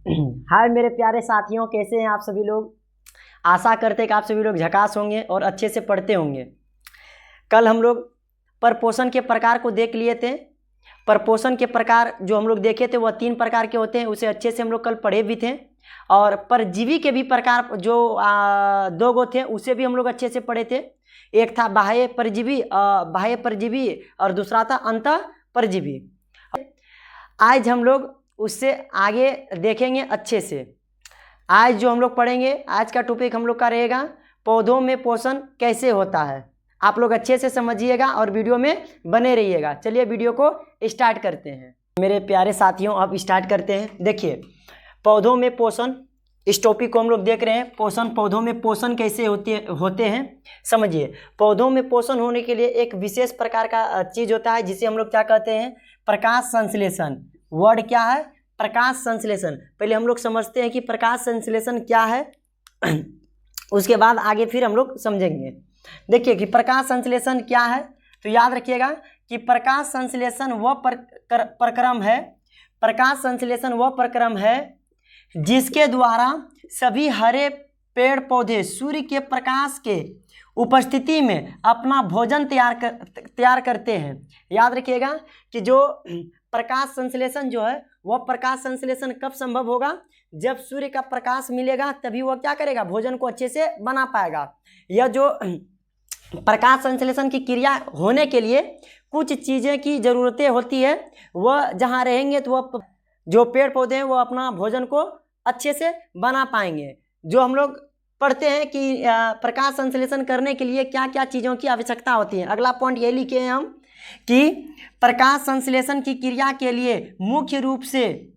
हाय मेरे प्यारे साथियों, कैसे हैं आप सभी लोग। आशा करते हैं कि आप सभी लोग झकास होंगे और अच्छे से पढ़ते होंगे। कल हम लोग परपोषण के प्रकार को देख लिए थे। परपोषण के प्रकार जो हम लोग देखे थे वह 3 प्रकार के होते हैं, उसे अच्छे से हम लोग कल पढ़े भी थे। और परजीवी के भी प्रकार जो 2 गो थे उसे भी हम लोग अच्छे से पढ़े थे। एक था बाह्य परजीवी और दूसरा था अंतः परजीवी। आज हम लोग उससे आगे देखेंगे अच्छे से। आज जो हम लोग पढ़ेंगे, आज का टॉपिक हम लोग का रहेगा पौधों में पोषण कैसे होता है। आप लोग अच्छे से समझिएगा और वीडियो में बने रहिएगा। चलिए वीडियो को स्टार्ट करते हैं। मेरे प्यारे साथियों, अब स्टार्ट करते हैं। देखिए, पौधों में पोषण, इस टॉपिक को हम लोग देख रहे हैं। पौधों में पोषण कैसे होते हैं समझिए। पौधों में पोषण होने के लिए एक विशेष प्रकार का चीज़ होता है जिसे हम लोग क्या कहते हैं, प्रकाश संश्लेषण। वर्ड क्या है, प्रकाश संश्लेषण। पहले हम लोग समझते हैं कि प्रकाश संश्लेषण क्या है, उसके बाद आगे फिर हम लोग समझेंगे। देखिए कि प्रकाश संश्लेषण क्या है, तो याद रखिएगा कि प्रकाश संश्लेषण वह प्रक्रम है, प्रकाश संश्लेषण वह प्रक्रम है जिसके द्वारा सभी हरे पेड़ पौधे सूर्य के प्रकाश के उपस्थिति में अपना भोजन तैयार करते हैं। याद रखिएगा कि जो प्रकाश संश्लेषण जो है वह प्रकाश संश्लेषण कब संभव होगा, जब सूर्य का प्रकाश मिलेगा तभी वह क्या करेगा, भोजन को अच्छे से बना पाएगा। यह जो प्रकाश संश्लेषण की क्रिया होने के लिए कुछ चीज़ें की ज़रूरतें होती है, वह जहाँ रहेंगे तो वह जो पेड़ पौधे हैं वो अपना भोजन को अच्छे से बना पाएंगे। जो हम लोग पढ़ते हैं कि प्रकाश संश्लेषण करने के लिए क्या क्या चीज़ों की आवश्यकता होती है। अगला पॉइंट ये लिखे हैं हम कि प्रकाश संश्लेषण की क्रिया के लिए मुख्य रूप से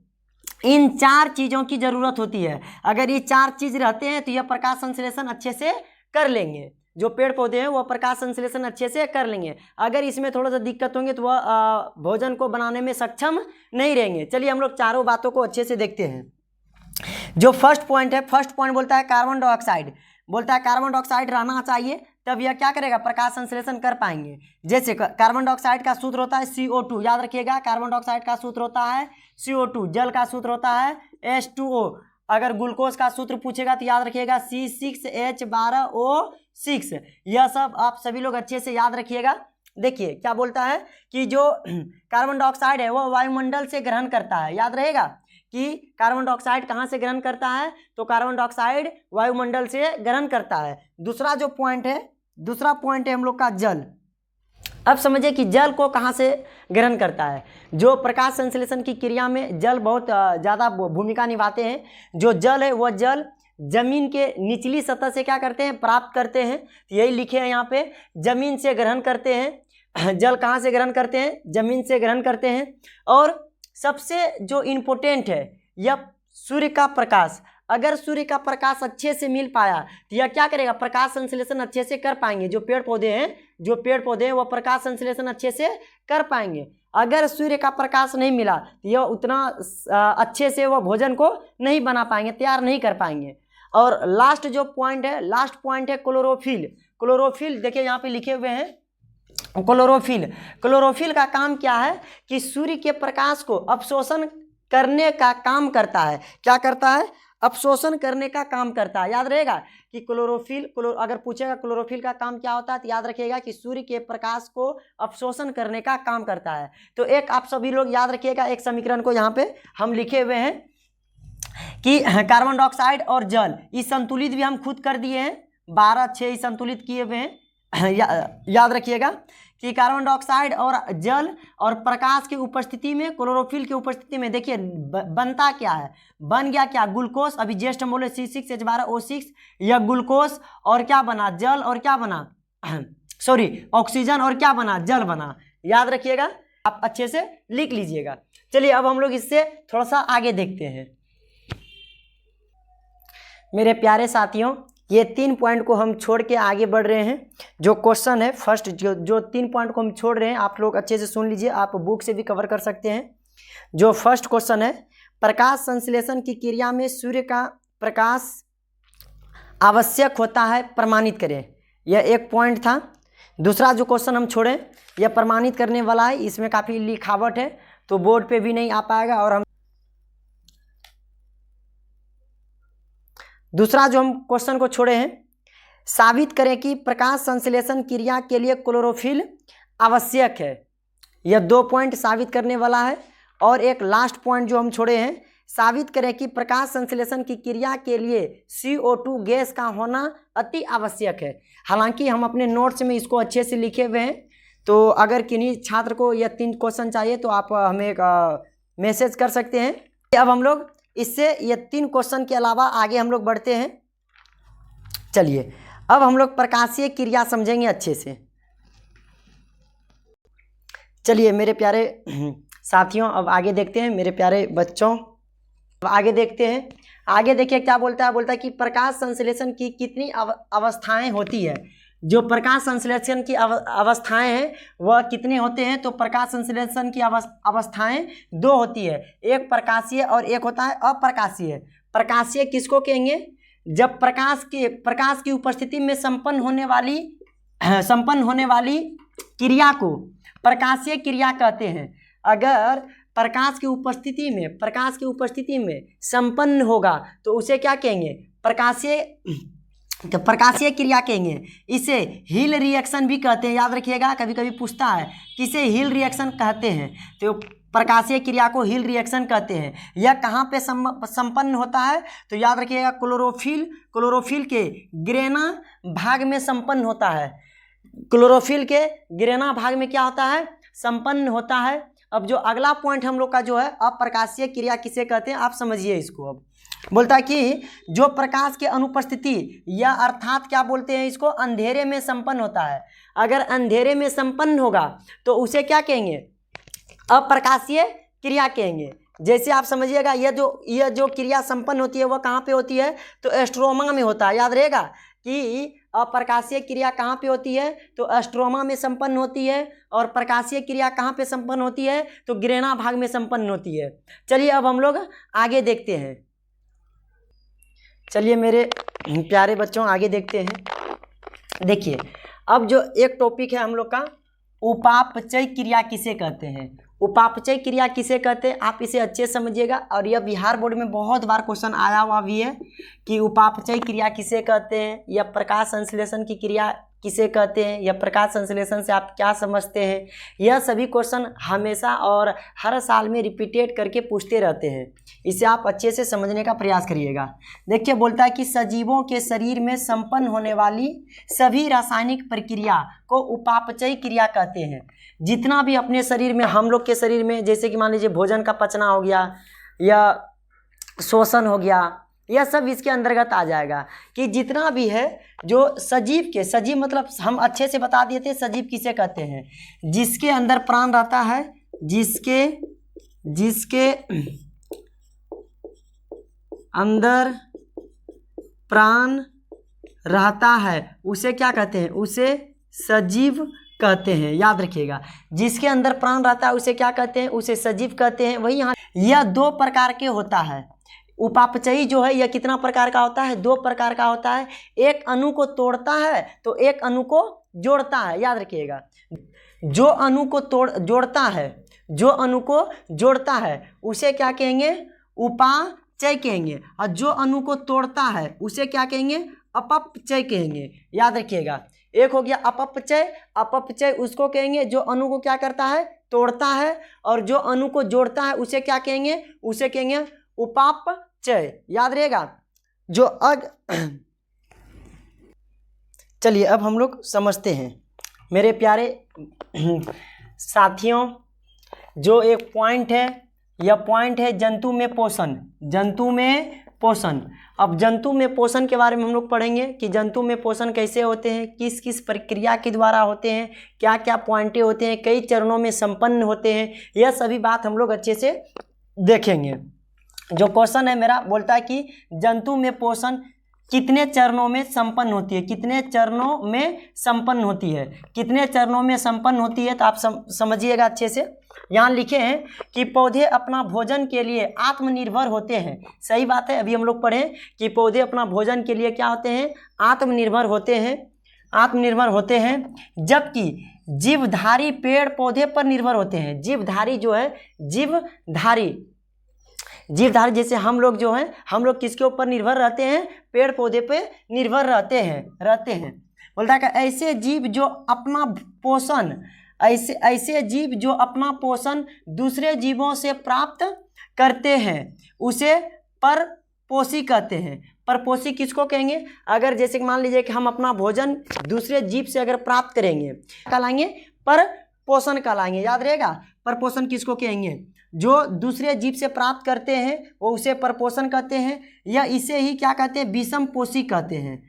इन 4 चीज़ों की ज़रूरत होती है। अगर ये 4 चीज़ रहते हैं तो यह प्रकाश संश्लेषण अच्छे से कर लेंगे। जो पेड़ पौधे हैं वह प्रकाश संश्लेषण अच्छे से कर लेंगे। अगर इसमें थोड़ा सा दिक्कत होंगे तो वह भोजन को बनाने में सक्षम नहीं रहेंगे। चलिए हम लोग चारों बातों को अच्छे से देखते हैं। जो फर्स्ट पॉइंट है, फर्स्ट पॉइंट बोलता है कार्बन डाइऑक्साइड। बोलता है कार्बन डाइऑक्साइड रहना चाहिए, तब यह क्या करेगा, प्रकाश संश्लेषण कर पाएंगे। जैसे कार्बन डाइऑक्साइड का सूत्र होता है CO2। याद रखिएगा, कार्बन डाइऑक्साइड का सूत्र होता है CO2। जल का सूत्र होता है H2O। अगर ग्लूकोज का सूत्र पूछेगा तो याद रखिएगा C6H12O6। यह सब आप सभी लोग अच्छे से याद रखिएगा। देखिए क्या बोलता है कि जो कार्बन डाइऑक्साइड है वह वायुमंडल से ग्रहण करता है। याद रहेगा कि कार्बन डाइऑक्साइड कहाँ से ग्रहण करता है, तो कार्बन डाइऑक्साइड वायुमंडल से ग्रहण करता है। दूसरा जो पॉइंट है, दूसरा पॉइंट है हम लोग का जल। अब समझिए कि जल को कहाँ से ग्रहण करता है। जो प्रकाश संश्लेषण की क्रिया में जल बहुत ज़्यादा भूमिका निभाते हैं। जो जल है वह जल जमीन के निचली सतह से क्या करते हैं, प्राप्त करते हैं। यही लिखे हैं यहाँ पे, जमीन से ग्रहण करते हैं। जल कहाँ से ग्रहण करते हैं, जमीन से ग्रहण करते हैं। और सबसे जो इम्पोर्टेंट है यह सूर्य का प्रकाश। अगर सूर्य का प्रकाश अच्छे से मिल पाया तो यह क्या करेगा, प्रकाश संश्लेषण अच्छे से कर पाएंगे। जो पेड़ पौधे हैं वह प्रकाश संश्लेषण अच्छे से कर पाएंगे। अगर सूर्य का प्रकाश नहीं मिला तो यह उतना अच्छे से वह भोजन को नहीं बना पाएंगे, तैयार नहीं कर पाएंगे। और लास्ट जो पॉइंट है, लास्ट पॉइंट है क्लोरोफिल। क्लोरोफिल देखिए यहाँ पे लिखे हुए हैं क्लोरोफिल का काम क्या है कि सूर्य के प्रकाश को अवशोषण करने का काम करता है। क्या करता है, अवशोषण करने का काम करता है। याद रहेगा कि अगर पूछेगा क्लोरोफिल का काम क्या होता है तो याद रखिएगा कि सूर्य के प्रकाश को अवशोषण करने का काम करता है। तो एक आप सभी लोग याद रखिएगा, एक समीकरण को यहाँ पे हम लिखे हुए हैं कि कार्बन डाइऑक्साइड और जल, इस संतुलित भी हम खुद कर दिए हैं, 12-6 संतुलित किए हुए हैं। याद रखिएगा कि कार्बन डाइऑक्साइड और जल और प्रकाश की उपस्थिति में, क्लोरोफिल की उपस्थिति में देखिए बनता क्या है, बन गया क्या, ग्लूकोज। अभी जस्ट हम बोले C6H12O6, यह ग्लूकोज और क्या बना, जल और क्या बना सॉरी ऑक्सीजन और क्या बना, जल बना। याद रखिएगा, आप अच्छे से लिख लीजिएगा। चलिए अब हम लोग इससे थोड़ा सा आगे देखते हैं। मेरे प्यारे साथियों, ये 3 पॉइंट को हम छोड़ के आगे बढ़ रहे हैं। जो क्वेश्चन है फर्स्ट, जो 3 पॉइंट को हम छोड़ रहे हैं, आप लोग अच्छे से सुन लीजिए, आप बुक से भी कवर कर सकते हैं। जो फर्स्ट क्वेश्चन है, प्रकाश संश्लेषण की क्रिया में सूर्य का प्रकाश आवश्यक होता है, प्रमाणित करें। यह एक पॉइंट था। दूसरा जो क्वेश्चन हम छोड़ें, यह प्रमाणित करने वाला है, इसमें काफ़ी लिखावट है तो बोर्ड पे भी नहीं आ पाएगा और हम दूसरा जो हम क्वेश्चन को छोड़े हैं, साबित करें कि प्रकाश संश्लेषण क्रिया के लिए क्लोरोफिल आवश्यक है। यह 2 पॉइंट साबित करने वाला है। और एक लास्ट पॉइंट जो हम छोड़े हैं, साबित करें कि प्रकाश संश्लेषण की क्रिया के लिए CO2 गैस का होना अति आवश्यक है। हालांकि हम अपने नोट्स में इसको अच्छे से लिखे हुए हैं, तो अगर किन्हीं छात्र को यह 3 क्वेश्चन चाहिए तो आप हमें एक मैसेज कर सकते हैं। अब हम लोग इससे ये 3 क्वेश्चन के अलावा आगे हम लोग बढ़ते हैं। चलिए अब हम लोग प्रकाशीय क्रिया समझेंगे अच्छे से। चलिए मेरे प्यारे साथियों, अब आगे देखते हैं। मेरे प्यारे बच्चों, अब आगे देखते हैं। आगे देखिए क्या बोलता है। बोलता है कि प्रकाश संश्लेषण की कितनी अवस्थाएं होती है। जो प्रकाश संश्लेषण की अवस्थाएं हैं वह कितने होते हैं। तो प्रकाश संश्लेषण की अवस्थाएं 2 होती है, एक प्रकाशीय और एक होता है अप्रकाशीय। प्रकाशीय किसको कहेंगे? जब प्रकाश की उपस्थिति में संपन्न होने वाली क्रिया को प्रकाशीय क्रिया कहते हैं। अगर प्रकाश की उपस्थिति में संपन्न होगा तो उसे क्या कहेंगे? प्रकाशीय क्रिया कहेंगे। इसे हिल रिएक्शन भी कहते हैं, याद रखिएगा, कभी कभी पूछता है किसे हिल रिएक्शन कहते हैं। तो प्रकाशीय क्रिया को हिल रिएक्शन कहते हैं। यह कहाँ पे संपन्न होता है? तो याद रखिएगा क्लोरोफिल के ग्रेना भाग में संपन्न होता है। क्लोरोफिल के ग्रेना भाग में क्या होता है? संपन्न होता है। अब जो अगला पॉइंट हम लोग का जो है, अप्रकाशीय क्रिया किसे कहते हैं, आप समझिए इसको। अब बोलता है कि जो प्रकाश के अनुपस्थिति या अर्थात क्या बोलते हैं इसको, अंधेरे में संपन्न होता है। अगर अंधेरे में संपन्न होगा तो उसे क्या कहेंगे? अप्रकाशीय क्रिया कहेंगे। जैसे आप समझिएगा, यह जो क्रिया संपन्न होती है वह कहाँ पे होती है? तो स्ट्रोमा में होता है। याद रहेगा कि अप्रकाशीय क्रिया कहाँ पे होती है? तो स्ट्रोमा में संपन्न होती है। और प्रकाशीय क्रिया कहाँ पे संपन्न होती है? तो ग्रेना भाग में संपन्न होती है। चलिए अब हम लोग आगे देखते हैं। चलिए मेरे प्यारे बच्चों आगे देखते हैं। देखिए अब जो एक टॉपिक है हम लोग का, उपापचय क्रिया किसे कहते हैं। उपापचय क्रिया किसे कहते हैं, आप इसे अच्छे समझिएगा। और यह बिहार बोर्ड में बहुत बार क्वेश्चन आया हुआ भी है कि उपापचय क्रिया किसे कहते हैं, या प्रकाश संश्लेषण की क्रिया किसे कहते हैं, या प्रकाश संश्लेषण से आप क्या समझते हैं। यह सभी क्वेश्चन हमेशा और हर साल में रिपीटेड करके पूछते रहते हैं। इसे आप अच्छे से समझने का प्रयास करिएगा। देखिए बोलता है कि सजीवों के शरीर में संपन्न होने वाली सभी रासायनिक प्रक्रिया को उपापचय क्रिया कहते हैं। जितना भी अपने शरीर में, हम लोग के शरीर में, जैसे कि मान लीजिए भोजन का पचना हो गया या शोषण हो गया, यह सब इसके अंतर्गत आ जाएगा। कि जितना भी है जो सजीव मतलब हम अच्छे से बता दिए थे सजीव किसे कहते हैं, जिसके अंदर प्राण रहता है, जिसके अंदर प्राण रहता है उसे क्या कहते हैं? उसे सजीव कहते हैं। याद रखिएगा, जिसके अंदर प्राण रहता है उसे क्या कहते हैं? उसे सजीव कहते हैं। वही यहाँ यह 2 प्रकार के होता है। उपापचयी जो है यह कितना प्रकार का होता है? 2 प्रकार का होता है। एक अणु को तोड़ता है तो एक अणु को जोड़ता है। याद रखिएगा, जो अणु को जोड़ता है उसे क्या कहेंगे? उपापचय कहेंगे। और जो अणु को तोड़ता है उसे क्या कहेंगे? अपपचय कहेंगे। याद रखिएगा, एक हो गया अपपचय उसको कहेंगे जो अणु को क्या करता है? तोड़ता है। और जो अणु को जोड़ता है उसे क्या कहेंगे? उसे कहेंगे उपापचय। याद रहेगा। चलिए अब हम लोग समझते हैं मेरे प्यारे साथियों। जो एक पॉइंट है, यह पॉइंट है जंतु में पोषण। अब जंतु में पोषण के बारे में हम लोग पढ़ेंगे कि जंतु में पोषण कैसे होते हैं, किस किस प्रक्रिया के द्वारा होते हैं, क्या क्या पॉइंटें होते हैं, कई चरणों में संपन्न होते हैं। यह सभी बात हम लोग अच्छे से देखेंगे। जो क्वेश्चन है मेरा, बोलता है कि जंतु में पोषण कितने चरणों में संपन्न होती है? कितने चरणों में संपन्न होती है? तो आप समझिएगा अच्छे से। यहाँ लिखे हैं कि पौधे अपना भोजन के लिए आत्मनिर्भर होते हैं। सही बात है, अभी हम लोग पढ़े कि पौधे अपना भोजन के लिए क्या होते हैं? आत्मनिर्भर होते हैं। जबकि जीवधारी पेड़ पौधे पर निर्भर होते हैं। जीवधारी जो है, जीवधारी जैसे हम लोग जो हैं, हम लोग किसके ऊपर निर्भर रहते हैं? पेड़ पौधे पे निर्भर रहते हैं। बोलता है कि ऐसे जीव जो अपना पोषण दूसरे जीवों से प्राप्त करते हैं उसे परपोषी कहते हैं। परपोषी किसको कहेंगे? अगर जैसे कि मान लीजिए कि हम अपना भोजन दूसरे जीव से अगर प्राप्त करेंगे, कहलाएंगे परपोषण कहलाएंगे। याद रहेगा, परपोषण किसको कहेंगे? जो दूसरे जीव से प्राप्त करते हैं वो उसे परपोषण कहते हैं, या इसे ही क्या कहते हैं? विषम पोषी कहते हैं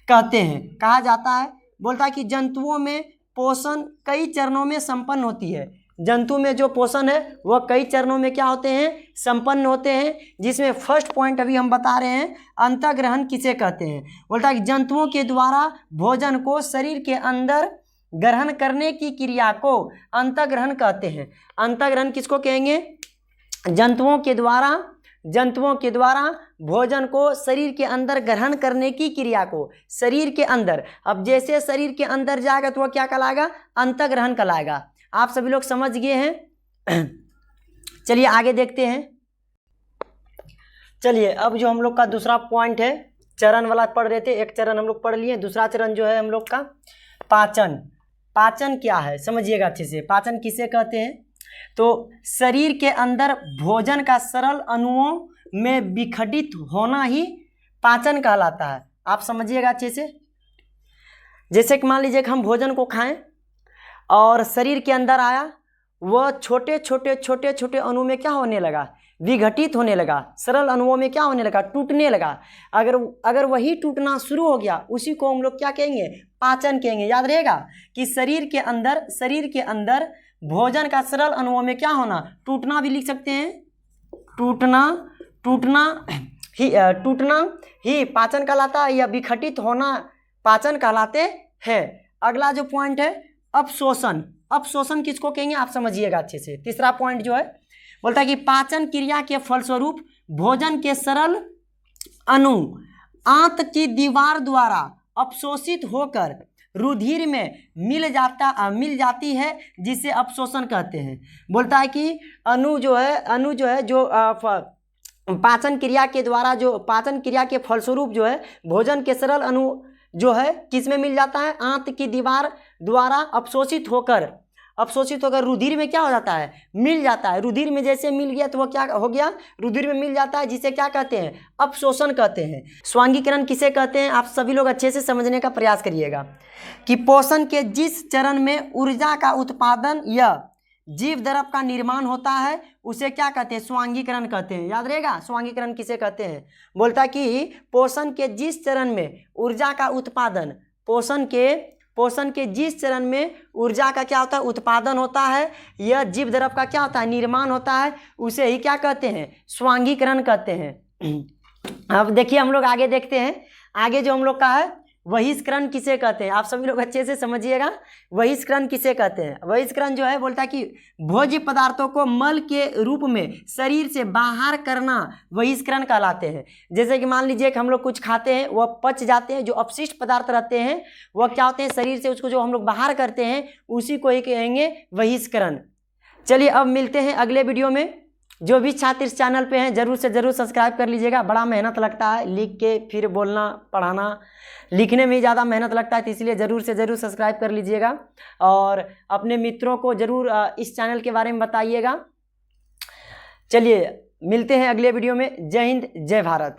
कहा जाता है। बोलता है कि जंतुओं में पोषण कई चरणों में संपन्न होती है। जंतु में जो पोषण है वह कई चरणों में क्या होते हैं? संपन्न होते हैं। जिसमें फर्स्ट पॉइंट अभी हम बता रहे हैं, अंतःग्रहण किसे कहते हैं? बोलता है कि जंतुओं के द्वारा भोजन को शरीर के अंदर ग्रहण करने की क्रिया को अंतःग्रहण कहते हैं। अंतःग्रहण किसको कहेंगे? जंतुओं के द्वारा भोजन को शरीर के अंदर ग्रहण करने की क्रिया को, शरीर के अंदर। अब जैसे शरीर के अंदर जाएगा तो वह क्या कहलाएगा? अंतःग्रहण कहलाएगा। आप सभी लोग समझ गए हैं। चलिए आगे देखते हैं। चलिए अब जो हम लोग का दूसरा पॉइंट है, चरण वाला पढ़ रहे थे, एक चरण हम लोग पढ़ लिए, दूसरा चरण जो है हम लोग का पाचन। पाचन क्या है समझिएगा अच्छे से। पाचन किसे कहते हैं? तो शरीर के अंदर भोजन का सरल अणुओं में विघटित होना ही पाचन कहलाता है। आप समझिएगा अच्छे से। जैसे कि मान लीजिए कि हम भोजन को खाएं और शरीर के अंदर आया, वह छोटे छोटे अणु में क्या होने लगा? विघटित होने लगा। सरल अणुओं में क्या होने लगा? टूटने लगा। अगर वही टूटना शुरू हो गया, उसी को हम लोग क्या कहेंगे? पाचन कहेंगे। याद रहेगा कि शरीर के अंदर भोजन का सरल अणुओं में क्या होना? टूटना भी लिख सकते हैं। टूटना ही पाचन कहलाता है, या विघटित होना पाचन कहलाते हैं। अगला जो पॉइंट है अपशोषण किसको कहेंगे? आप समझिएगा अच्छे से। तीसरा पॉइंट जो है बोलता है कि पाचन क्रिया के फलस्वरूप भोजन के सरल अणु आंत की दीवार द्वारा अपशोषित होकर रुधिर में मिल जाती है, जिसे अपशोषण कहते हैं। बोलता है कि अणु जो है जो पाचन क्रिया के फलस्वरूप जो है भोजन के सरल अणु जो है किस में मिल जाता है? आंत की दीवार द्वारा अपशोषित होकर रुधिर में क्या हो जाता है? मिल जाता है। रुधिर में जैसे मिल गया तो वह क्या हो गया? रुधिर में मिल जाता है, जिसे क्या कहते हैं? अपशोषण कहते हैं। स्वांगीकरण किसे कहते हैं? आप सभी लोग अच्छे से समझने का प्रयास करिएगा कि पोषण के जिस चरण में ऊर्जा का उत्पादन या जीव द्रव का निर्माण होता है उसे क्या कहते हैं? स्वांगीकरण कहते हैं। याद रहेगा, स्वांगीकरण किसे कहते हैं? बोलता है कि पोषण के जिस चरण में ऊर्जा का उत्पादन, पोषण के जिस चरण में ऊर्जा का क्या होता है? उत्पादन होता है, यह जीव द्रव का क्या होता है? निर्माण होता है, उसे ही क्या कहते हैं? स्वांगीकरण कहते हैं। अब देखिए हम लोग आगे देखते हैं। आगे जो हम लोग का है बहिष्करण किसे कहते हैं? आप सभी लोग अच्छे से समझिएगा। बहिष्करण किसे कहते हैं? बहिष्करण जो है बोलता है कि भोज्य पदार्थों को मल के रूप में शरीर से बाहर करना बहिष्करण कहलाते हैं। जैसे कि मान लीजिए कि हम लोग कुछ खाते हैं, वह पच जाते हैं, जो अपशिष्ट पदार्थ रहते हैं वह क्या होते हैं? शरीर से उसको जो हम लोग बाहर करते हैं उसी को ही कहेंगे बहिष्करण। चलिए अब मिलते हैं अगले वीडियो में। जो भी छात्र इस चैनल पे हैं जरूर से जरूर सब्सक्राइब कर लीजिएगा। बड़ा मेहनत लगता है लिख के फिर बोलना पढ़ाना, लिखने में ही ज़्यादा मेहनत लगता है, तो इसलिए ज़रूर से ज़रूर सब्सक्राइब कर लीजिएगा और अपने मित्रों को ज़रूर इस चैनल के बारे में बताइएगा। चलिए मिलते हैं अगले वीडियो में। जय हिंद, जय भारत।